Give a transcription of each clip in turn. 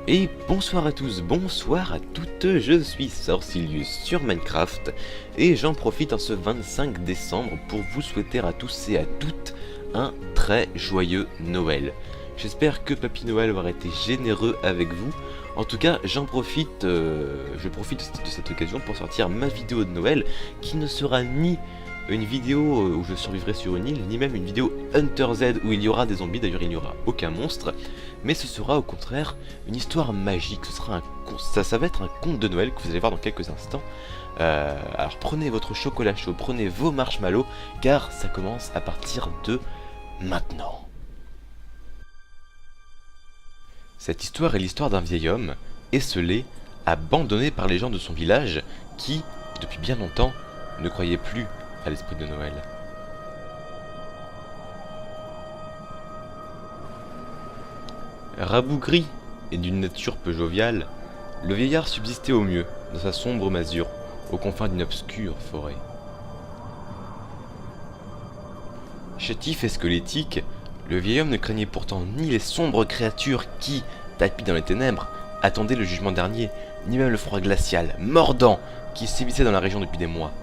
Et bonsoir à tous, bonsoir à toutes, je suis Sorcilius sur Minecraft et j'en profite en ce 25 décembre pour vous souhaiter à tous et à toutes un très joyeux Noël. J'espère que Papy Noël aura été généreux avec vous. En tout cas, je profite de cette occasion pour sortir ma vidéo de Noël qui ne sera ni une vidéo où je survivrai sur une île, ni même une vidéo Hunter Z où il y aura des zombies, d'ailleurs il n'y aura aucun monstre, mais ce sera au contraire une histoire magique, ça va être un conte de Noël que vous allez voir dans quelques instants. Alors prenez votre chocolat chaud, prenez vos marshmallows, car ça commence à partir de maintenant. Cette histoire est l'histoire d'un vieil homme, esseulé, abandonné par les gens de son village, qui, depuis bien longtemps, ne croyait plus à l'esprit de Noël. Rabougri et d'une nature peu joviale, le vieillard subsistait au mieux dans sa sombre masure, aux confins d'une obscure forêt. Chétif et squelettique, le vieil homme ne craignait pourtant ni les sombres créatures qui, tapies dans les ténèbres, attendaient le jugement dernier, ni même le froid glacial, mordant, qui sévissait dans la région depuis des mois.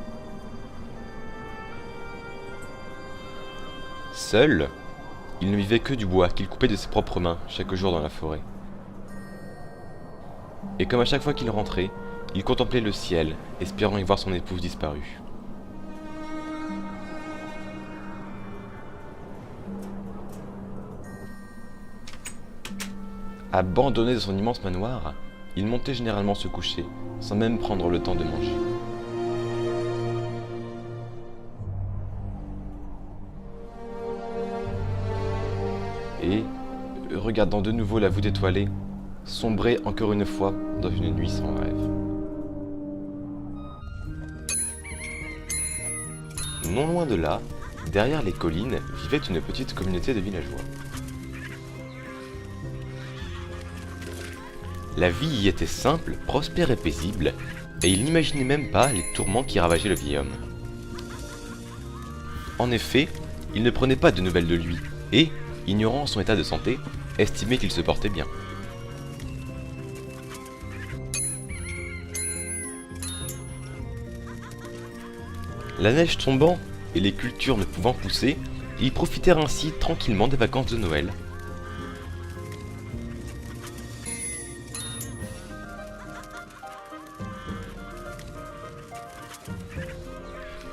Seul, il ne vivait que du bois qu'il coupait de ses propres mains chaque jour dans la forêt. Et comme à chaque fois qu'il rentrait, il contemplait le ciel, espérant y voir son épouse disparue. Abandonné dans son immense manoir, il montait généralement se coucher, sans même prendre le temps de manger. Et, regardant de nouveau la voûte étoilée, sombrait encore une fois dans une nuit sans rêve. Non loin de là, derrière les collines, vivait une petite communauté de villageois. La vie y était simple, prospère et paisible, et il n'imaginait même pas les tourments qui ravageaient le vieil homme. En effet, il ne prenait pas de nouvelles de lui, et, ignorant son état de santé, estimait qu'il se portait bien. La neige tombant et les cultures ne pouvant pousser, ils profitèrent ainsi tranquillement des vacances de Noël.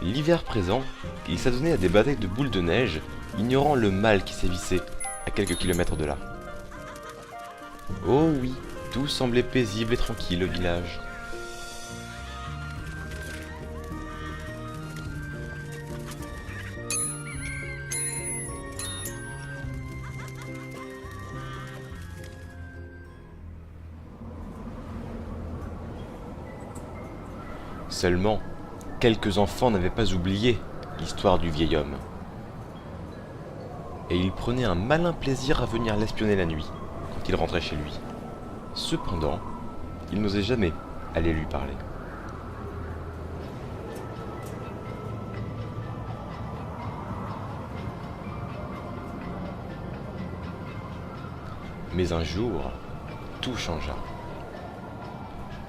L'hiver présent, il s'adonnait à des batailles de boules de neige, ignorant le mal qui sévissait à quelques kilomètres de là. Oh oui, tout semblait paisible et tranquille au village. Seulement, quelques enfants n'avaient pas oublié l'histoire du vieil homme. Et il prenait un malin plaisir à venir l'espionner la nuit, quand il rentrait chez lui. Cependant, il n'osait jamais aller lui parler. Mais un jour, tout changea.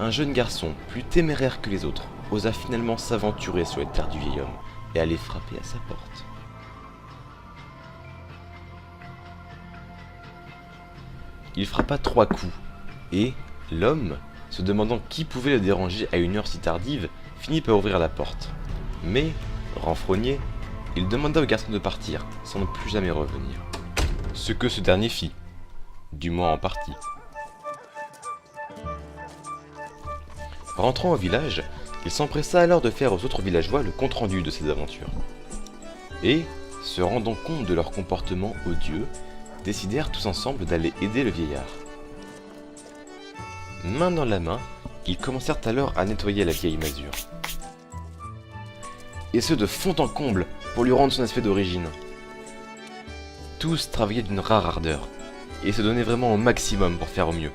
Un jeune garçon, plus téméraire que les autres, osa finalement s'aventurer sur les terres du vieil homme et aller frapper à sa porte. Il frappa 3 coups, et l'homme, se demandant qui pouvait le déranger à une heure si tardive, finit par ouvrir la porte. Mais, renfrogné, il demanda au garçon de partir, sans ne plus jamais revenir. Ce que ce dernier fit, du moins en partie. Rentrant au village, il s'empressa alors de faire aux autres villageois le compte-rendu de ses aventures. Et, se rendant compte de leur comportement odieux, décidèrent tous ensemble d'aller aider le vieillard. Main dans la main, ils commencèrent alors à nettoyer la vieille masure. Et ce de fond en comble pour lui rendre son aspect d'origine. Tous travaillaient d'une rare ardeur, et se donnaient vraiment au maximum pour faire au mieux.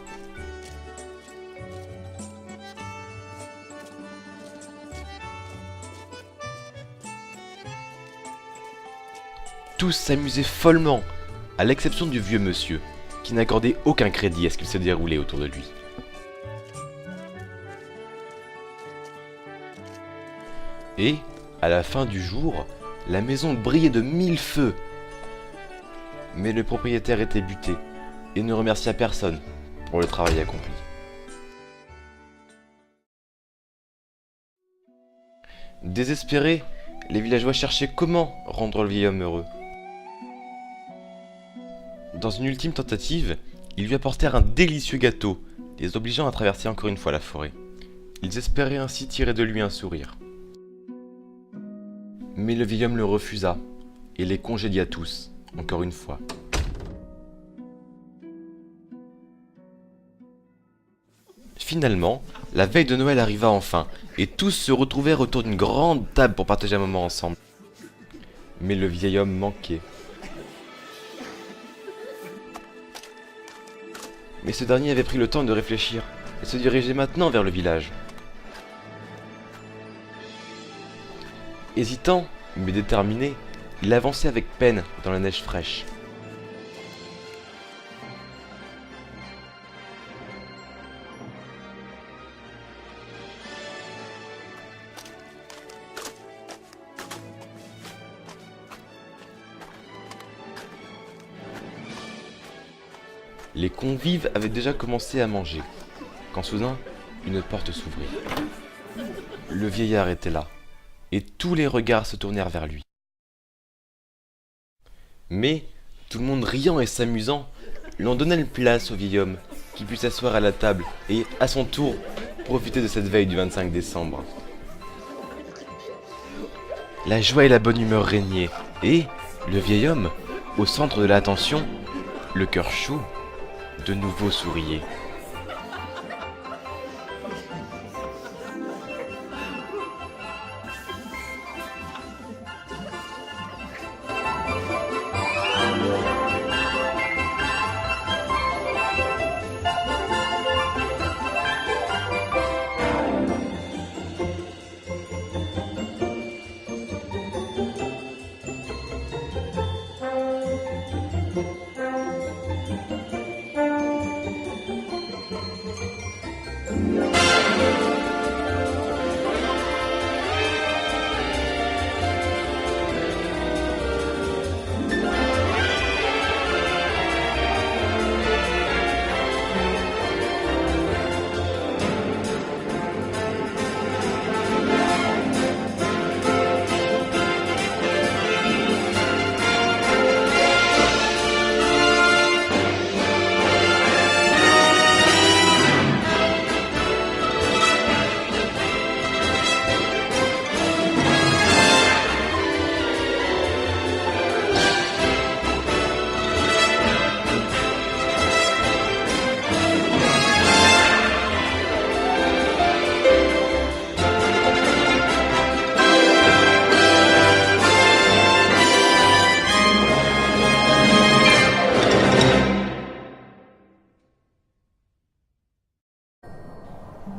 Tous s'amusaient follement, à l'exception du vieux monsieur, qui n'accordait aucun crédit à ce qu'il se déroulait autour de lui. Et, à la fin du jour, la maison brillait de 1000 feux. Mais le propriétaire était buté et ne remercia personne pour le travail accompli. Désespérés, les villageois cherchaient comment rendre le vieil homme heureux. Dans une ultime tentative, ils lui apportèrent un délicieux gâteau, les obligeant à traverser encore une fois la forêt. Ils espéraient ainsi tirer de lui un sourire. Mais le vieil homme le refusa et les congédia tous, encore une fois. Finalement, la veille de Noël arriva enfin, et tous se retrouvèrent autour d'une grande table pour partager un moment ensemble. Mais le vieil homme manquait. Mais ce dernier avait pris le temps de réfléchir, et se dirigeait maintenant vers le village. Hésitant, mais déterminé, il avançait avec peine dans la neige fraîche. Les convives avaient déjà commencé à manger, quand soudain, une porte s'ouvrit. Le vieillard était là, et tous les regards se tournèrent vers lui. Mais, tout le monde riant et s'amusant, l'on donna une place au vieil homme, qui put s'asseoir à la table et, à son tour, profiter de cette veille du 25 décembre. La joie et la bonne humeur régnaient, et, le vieil homme, au centre de l'attention, le cœur chaud, de nouveau souriait.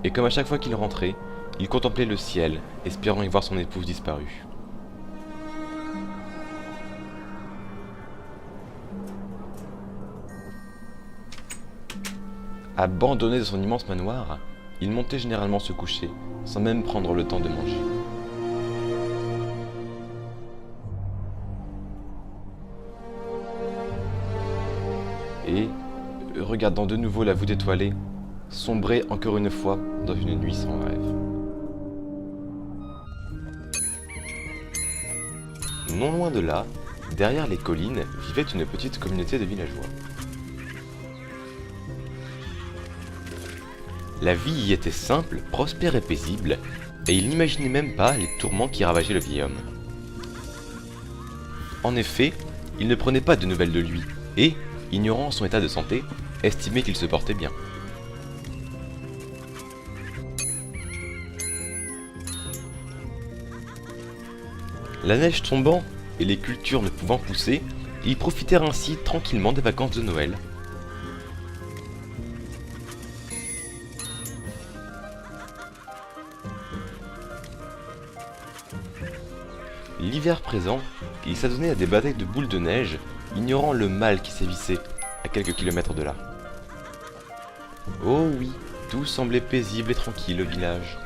Et comme à chaque fois qu'il rentrait, il contemplait le ciel, espérant y voir son épouse disparue. Abandonné de son immense manoir, il montait généralement se coucher, sans même prendre le temps de manger. Et, regardant de nouveau la voûte étoilée, sombrait encore une fois dans une nuit sans rêve. Non loin de là, derrière les collines, vivait une petite communauté de villageois. La vie y était simple, prospère et paisible, et il n'imaginait même pas les tourments qui ravageaient le vieil homme. En effet, il ne prenait pas de nouvelles de lui, et, ignorant son état de santé, estimait qu'il se portait bien. La neige tombant et les cultures ne pouvant pousser, ils profitèrent ainsi tranquillement des vacances de Noël. L'hiver présent, ils s'adonnaient à des batailles de boules de neige, ignorant le mal qui sévissait, à quelques kilomètres de là. Oh oui, tout semblait paisible et tranquille au village.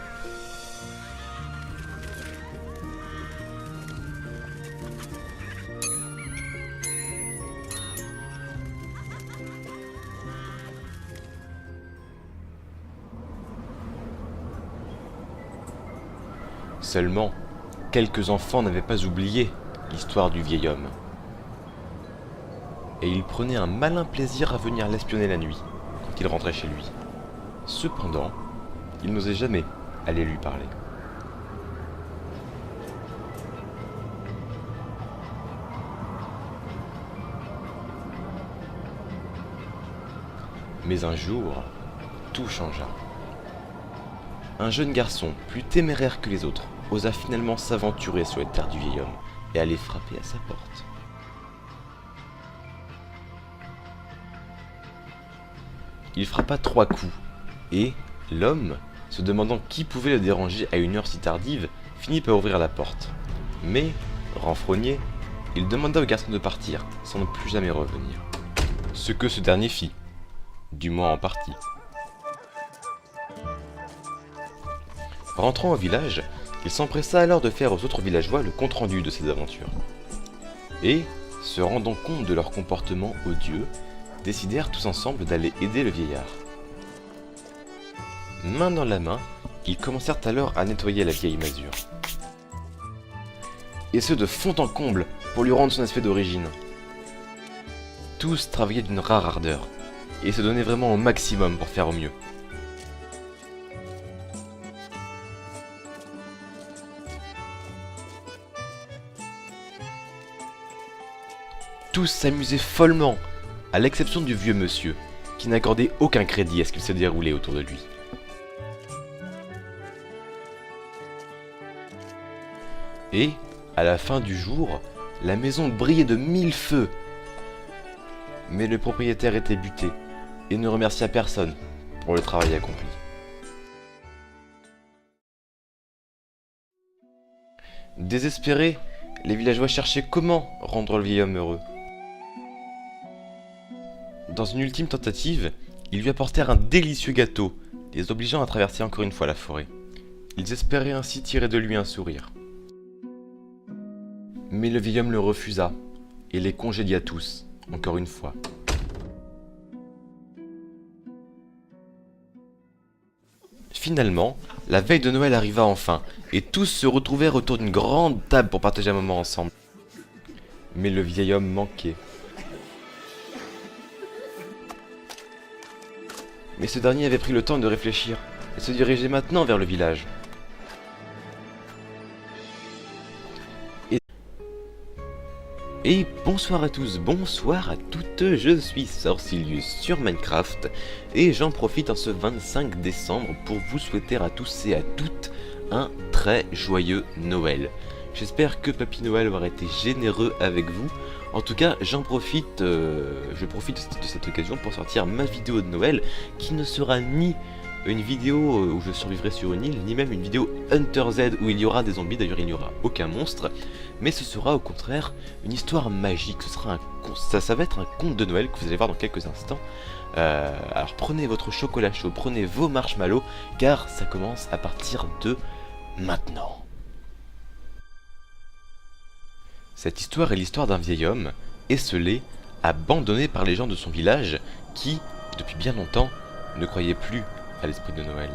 Seulement, quelques enfants n'avaient pas oublié l'histoire du vieil homme. Et ils prenaient un malin plaisir à venir l'espionner la nuit, quand il rentrait chez lui. Cependant, ils n'osaient jamais aller lui parler. Mais un jour, tout changea. Un jeune garçon, plus téméraire que les autres, osa finalement s'aventurer sur les terres du vieil homme et aller frapper à sa porte. Il frappa 3 coups, et l'homme, se demandant qui pouvait le déranger à une heure si tardive, finit par ouvrir la porte. Mais, renfrogné, il demanda au garçon de partir, sans ne plus jamais revenir. Ce que ce dernier fit, du moins en partie. Rentrant au village, il s'empressa alors de faire aux autres villageois le compte-rendu de ses aventures. Et, se rendant compte de leur comportement odieux, décidèrent tous ensemble d'aller aider le vieillard. Main dans la main, ils commencèrent alors à nettoyer la vieille masure. Et ce de fond en comble, pour lui rendre son aspect d'origine. Tous travaillaient d'une rare ardeur, et se donnaient vraiment au maximum pour faire au mieux. Tous s'amusaient follement, à l'exception du vieux monsieur, qui n'accordait aucun crédit à ce qu'il se déroulait autour de lui. Et, à la fin du jour, la maison brillait de 1000 feux. Mais le propriétaire était buté, et ne remercia personne pour le travail accompli. Désespérés, les villageois cherchaient comment rendre le vieil homme heureux. Dans une ultime tentative, ils lui apportèrent un délicieux gâteau, les obligeant à traverser encore une fois la forêt. Ils espéraient ainsi tirer de lui un sourire. Mais le vieil homme le refusa, et les congédia tous, encore une fois. Finalement, la veille de Noël arriva enfin, et tous se retrouvèrent autour d'une grande table pour partager un moment ensemble. Mais le vieil homme manquait. Mais ce dernier avait pris le temps de réfléchir, et se dirigeait maintenant vers le village. Et bonsoir à tous, bonsoir à toutes, je suis Sorcilius sur Minecraft, et j'en profite en ce 25 décembre pour vous souhaiter à tous et à toutes un très joyeux Noël. J'espère que Papy Noël aura été généreux avec vous. En tout cas, je profite de cette occasion pour sortir ma vidéo de Noël, qui ne sera ni une vidéo où je survivrai sur une île, ni même une vidéo Hunter Z où il y aura des zombies, d'ailleurs il n'y aura aucun monstre, mais ce sera au contraire une histoire magique, ça va être un conte de Noël que vous allez voir dans quelques instants. Alors prenez votre chocolat chaud, prenez vos marshmallows, car ça commence à partir de maintenant. Cette histoire est l'histoire d'un vieil homme, esseulé, abandonné par les gens de son village, qui, depuis bien longtemps, ne croyait plus à l'esprit de Noël.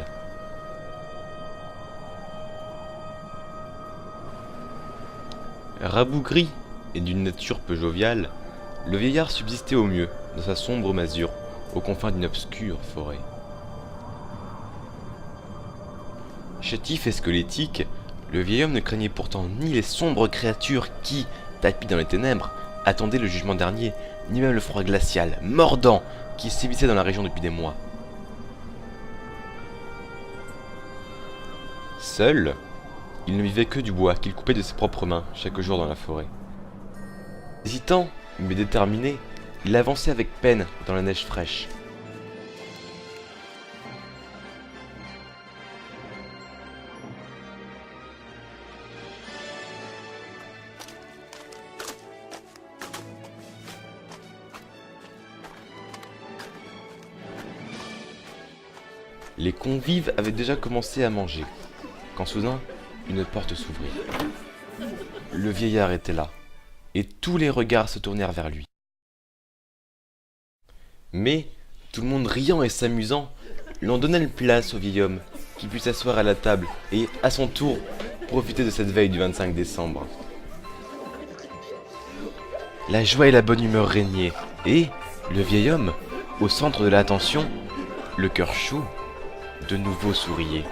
Rabougri et d'une nature peu joviale, le vieillard subsistait au mieux dans sa sombre masure, aux confins d'une obscure forêt. Chétif et squelettique, le vieil homme ne craignait pourtant ni les sombres créatures qui, tapies dans les ténèbres, attendaient le jugement dernier, ni même le froid glacial, mordant, qui sévissait dans la région depuis des mois. Seul, il ne vivait que du bois qu'il coupait de ses propres mains chaque jour dans la forêt. Hésitant, mais déterminé, il avançait avec peine dans la neige fraîche. Les convives avaient déjà commencé à manger, quand soudain, une porte s'ouvrit. Le vieillard était là, et tous les regards se tournèrent vers lui. Mais, tout le monde riant et s'amusant, l'on donnait place au vieil homme, qui put s'asseoir à la table et, à son tour, profiter de cette veille du 25 décembre. La joie et la bonne humeur régnaient, et le vieil homme, au centre de l'attention, le cœur chaud, de nouveau souriait.